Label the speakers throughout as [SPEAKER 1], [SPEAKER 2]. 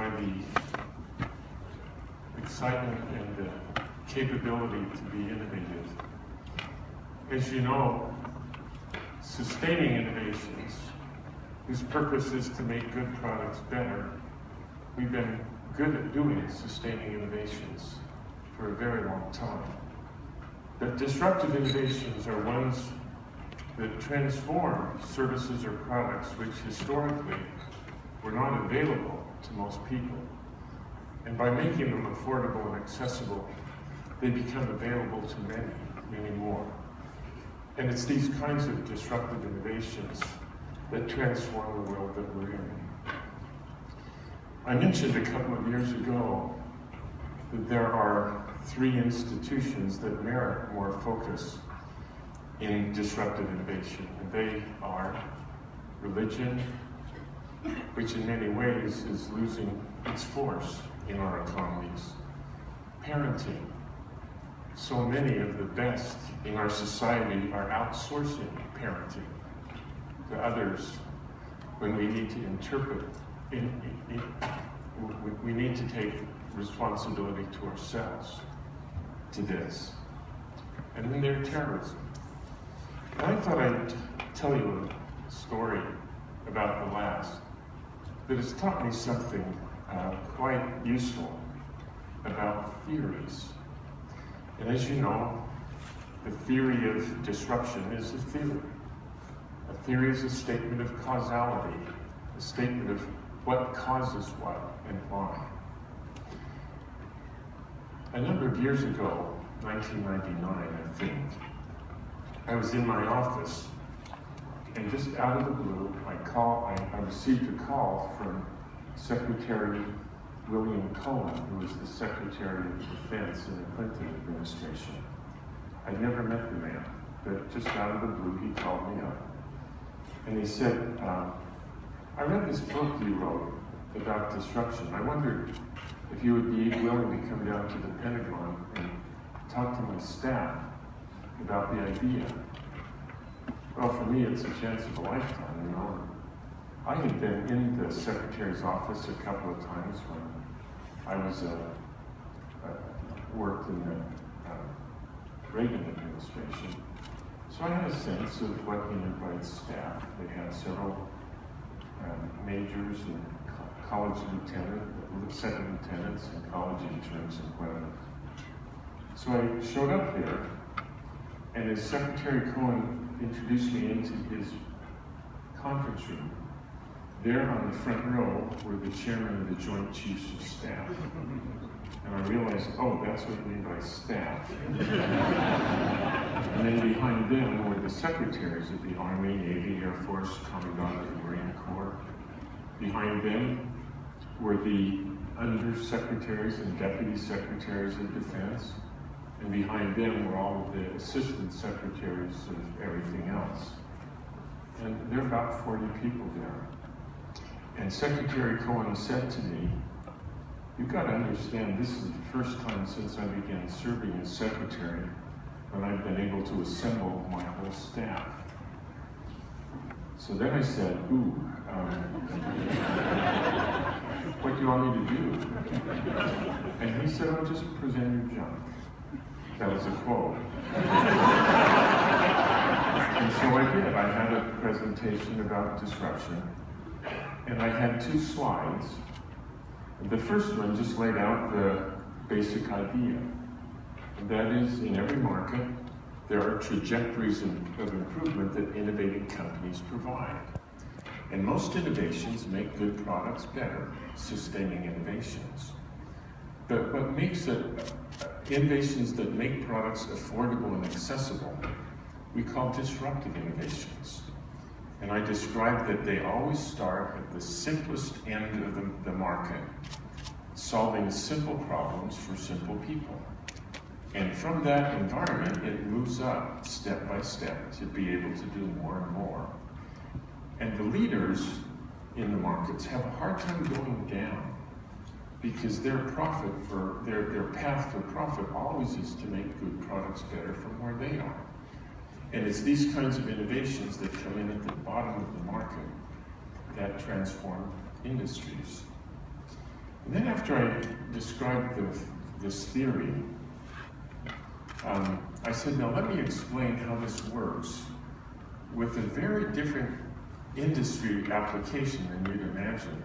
[SPEAKER 1] by the excitement and the capability to be innovative. As you know, sustaining innovations, whose purpose is to make good products better, we've been good at doing sustaining innovations for a very long time. But disruptive innovations are ones that transform services or products which historically were not available to most people. And by making them affordable and accessible, they become available to many, many more. And it's these kinds of disruptive innovations that transform the world that we're in. I mentioned a couple of years ago that there are 3 institutions that merit more focus in disruptive innovation, and they are religion, which in many ways is losing its force in our economies, parenting. So many of the best in our society are outsourcing parenting to others when we need to interpret. We need to take responsibility to ourselves to this. And then there's terrorism. And I thought I'd tell you a story about the last that has taught me something quite useful about theories. And as you know, the theory of disruption is a theory. A theory is a statement of causality, a statement of what causes what and why. A number of years ago, 1999, I think, I was in my office, and just out of the blue, I received a call from Secretary William Cohen, who was the Secretary of Defense in the Clinton administration. I'd never met the man, but just out of the blue, he called me up. And he said, I read this book you wrote about disruption. I wondered if you would be willing to come down to the Pentagon and talk to my staff about the idea. Well, for me, it's a chance of a lifetime, you know. I had been in the Secretary's office a couple of times when I was worked in the Reagan administration. So I had a sense of what he meant by his staff. They had several majors and college second lieutenants and college interns and whatever. So I showed up there, and as Secretary Cohen introduced me into his conference room, there on the front row were the chairman of the Joint Chiefs of Staff. And I realized, oh, that's what you mean by staff. And then behind them were the secretaries of the Army, Navy, Air Force, Commandant of the Marine Corps. Behind them were the undersecretaries and deputy secretaries of defense. And behind them were all of the assistant secretaries of everything else. And there are about 40 people there. And Secretary Cohen said to me, you've got to understand, this is the first time since I began serving as secretary when I've been able to assemble my whole staff. So then I said, ooh, what do you want me to do? And he said, oh, just present your junk. That was a quote. And so I did. I had a presentation about disruption, and I had 2 slides. The first one just laid out the basic idea. And that is, in every market, there are trajectories of improvement that innovative companies provide. And most innovations make good products better, sustaining innovations. But what makes it, innovations that make products affordable and accessible, we call disruptive innovations. And I described that they always start at the simplest end of the market, solving simple problems for simple people. And from that environment, it moves up step by step to be able to do more and more. And the leaders in the markets have a hard time going down because their path for profit always is to make good products better from where they are. And it's these kinds of innovations that come in at the bottom of the market that transform industries. And then after I described this theory, I said, now let me explain how this works with a very different industry application than you'd imagine,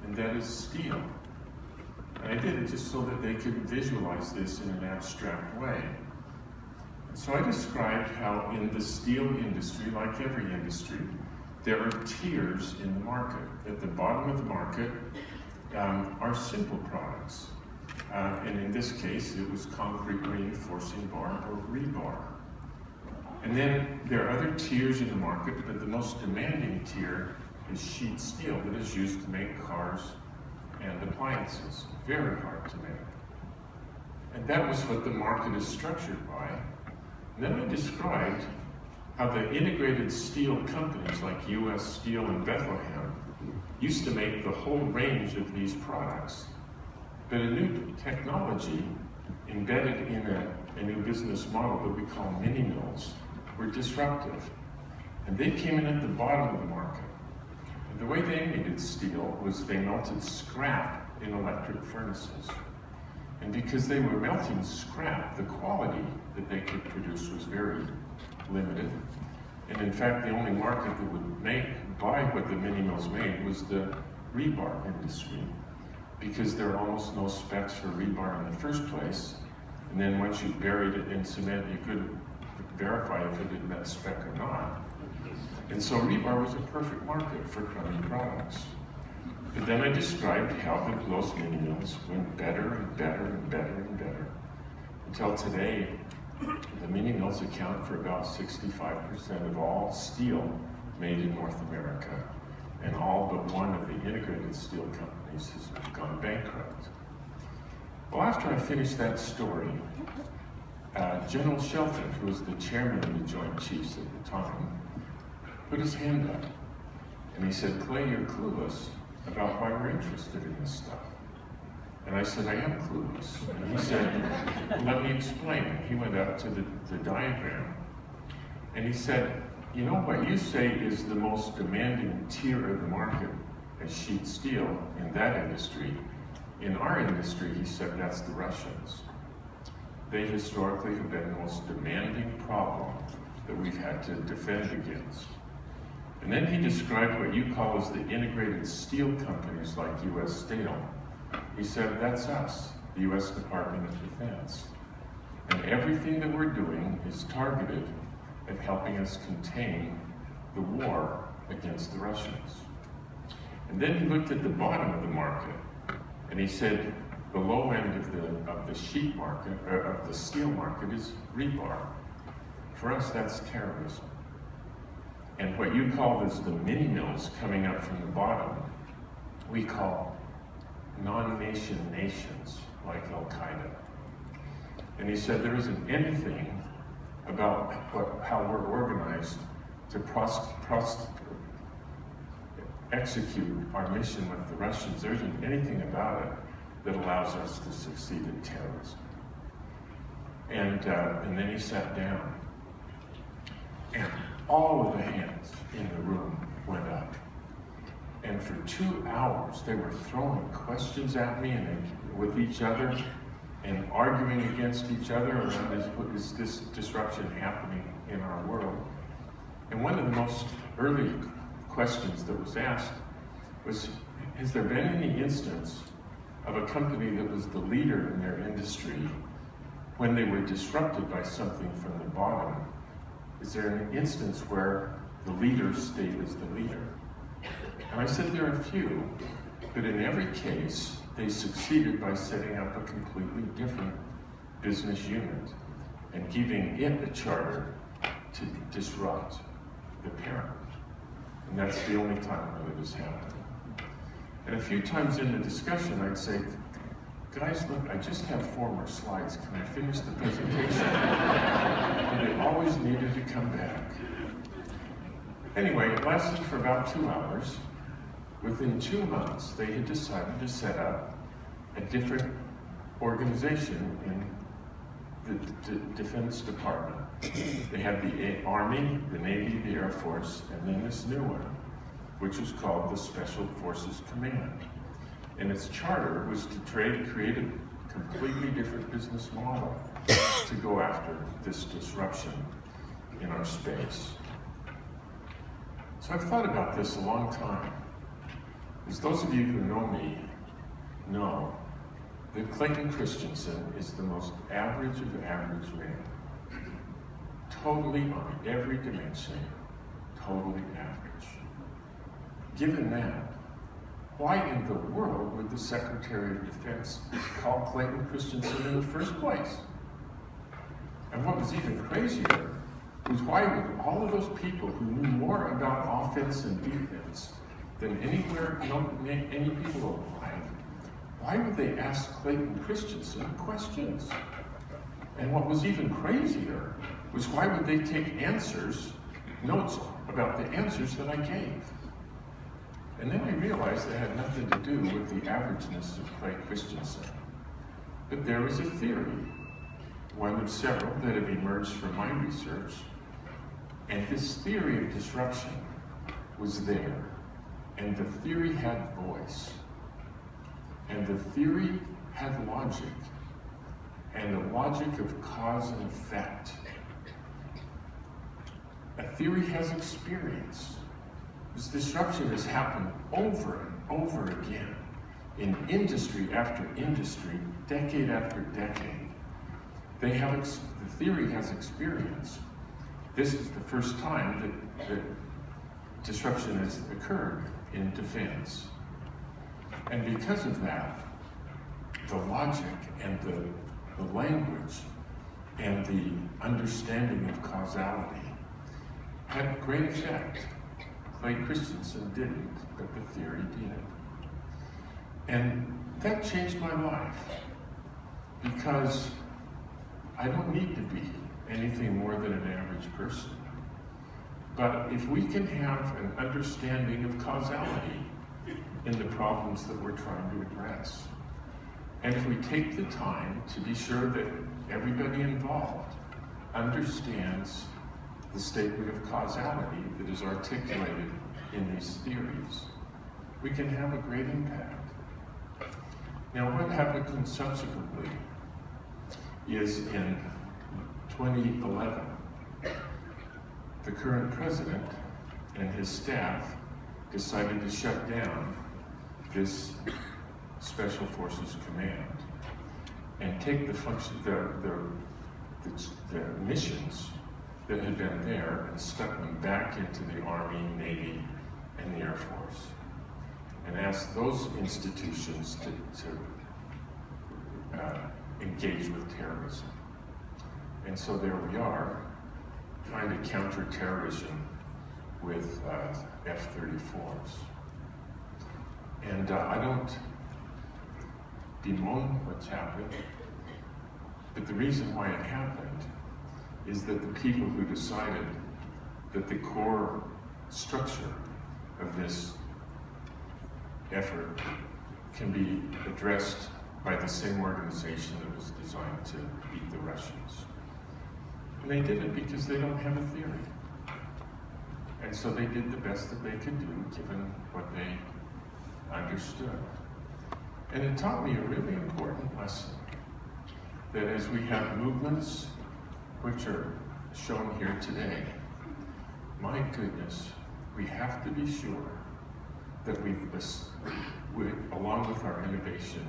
[SPEAKER 1] and that is steel. And I did it just so that they could visualize this in an abstract way. And so I described how in the steel industry, like every industry, there are tiers in the market. At the bottom of the market are simple products. And in this case, it was concrete reinforcing bar or rebar. And then there are other tiers in the market, but the most demanding tier is sheet steel that is used to make cars and appliances. Very hard to make. And that was what the market is structured by. And then I described how the integrated steel companies like US Steel and Bethlehem used to make the whole range of these products. But a new technology embedded in a new business model that we call mini mills were disruptive. And they came in at the bottom of the market. And the way they made steel was they melted scrap in electric furnaces. And because they were melting scrap, the quality that they could produce was very limited. And in fact, the only market that would buy what the mini mills made was the rebar industry, because there are almost no specs for rebar in the first place. And then once you buried it in cement, you couldn't verify if it had met spec or not. And so rebar was a perfect market for crummy products. But then I described how those mini mills went better and better and better and better, until today, the mini mills account for about 65% of all steel made in North America, and all but one of the integrated steel companies has gone bankrupt. Well, after I finished that story, General Shelton, who was the chairman of the Joint Chiefs at the time, put his hand up, and he said, "Clay, you're clueless about why we're interested in this stuff." And I said, "I am clueless." And he said, "Let me explain." And he went up to the diagram, and he said, "You know what you say is the most demanding tier of the market is sheet steel in that industry. In our industry," he said, "that's the Russians. They historically have been the most demanding problem that we've had to defend against." And then he described what you call as the integrated steel companies like US Steel. He said, "That's us, the US Department of Defense. And everything that we're doing is targeted at helping us contain the war against the Russians." And then he looked at the bottom of the market, and he said, the low end of the sheet market, or of the steel market, is rebar. For us, that's terrorism. And what you call as the mini mills coming up from the bottom, we call non-nation nations, like Al-Qaeda. And he said there isn't anything about how we're organized to execute our mission with the Russians. There isn't anything about it that allows us to succeed in terrorism. And then he sat down, and all of the hands in the room went up. And for 2 hours, they were throwing questions at me and with each other, and arguing against each other around is this disruption happening in our world. And one of the most early questions that was asked was, has there been any instance of a company that was the leader in their industry when they were disrupted by something from the bottom? Is there an instance where the leader stayed as the leader? And I said there are a few, but in every case, they succeeded by setting up a completely different business unit and giving it a charter to disrupt the parent. And that's the only time that it has happened. And a few times in the discussion, I'd say, "Guys, look, I just have 4 more slides. Can I finish the presentation?" And it always needed to come back. Anyway, it lasted for about 2 hours. Within 2 months, they had decided to set up a different organization in the Defense Department. They had the Army, the Navy, the Air Force, and then this new one, which was called the Special Forces Command. And its charter was to create a completely different business model to go after this disruption in our space. So I've thought about this a long time. As those of you who know me know that Clayton Christensen is the most average of average men. Totally on every dimension, totally average. Given that, why in the world would the Secretary of Defense call Clayton Christensen in the first place? And what was even crazier was why would all of those people who knew more about offense and defense than any people alive, why would they ask Clayton Christensen questions? And what was even crazier was why would they take notes about the answers that I gave? And then I realized it had nothing to do with the averageness of Clay Christensen. But there was a theory, one of several that have emerged from my research, and this theory of disruption was there, and the theory had voice, and the theory had logic, and the logic of cause and effect. A theory has experience. This disruption has happened over and over again in industry after industry, decade after decade. The theory has experience. This is the first time that disruption has occurred in defense. And because of that, the logic and the language and the understanding of causality had great effect. Clay Christensen didn't, but the theory did. And that changed my life, because I don't need to be anything more than an average person. But if we can have an understanding of causality in the problems that we're trying to address, and if we take the time to be sure that everybody involved understands the statement of causality that is articulated in these theories, we can have a great impact. Now, what happened subsequently is in 2011, the current president and his staff decided to shut down this Special Forces Command and take the missions that had been there and stuck them back into the Army, Navy, and the Air Force, and asked those institutions to engage with terrorism. And so there we are, trying to counter terrorism with F-34s. And I don't bemoan what's happened, but the reason why it happened is that the people who decided that the core structure of this effort can be addressed by the same organization that was designed to beat the Russians. And they did it because they don't have a theory. And so they did the best that they could do, given what they understood. And it taught me a really important lesson, that as we have movements which are shown here today, my goodness, we have to be sure that we, along with our innovation,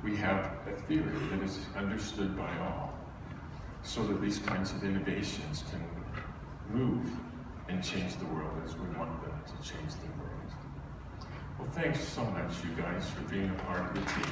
[SPEAKER 1] we have a theory that is understood by all, so that these kinds of innovations can move and change the world as we want them to change the world. Well, thanks so much, you guys, for being a part of the team.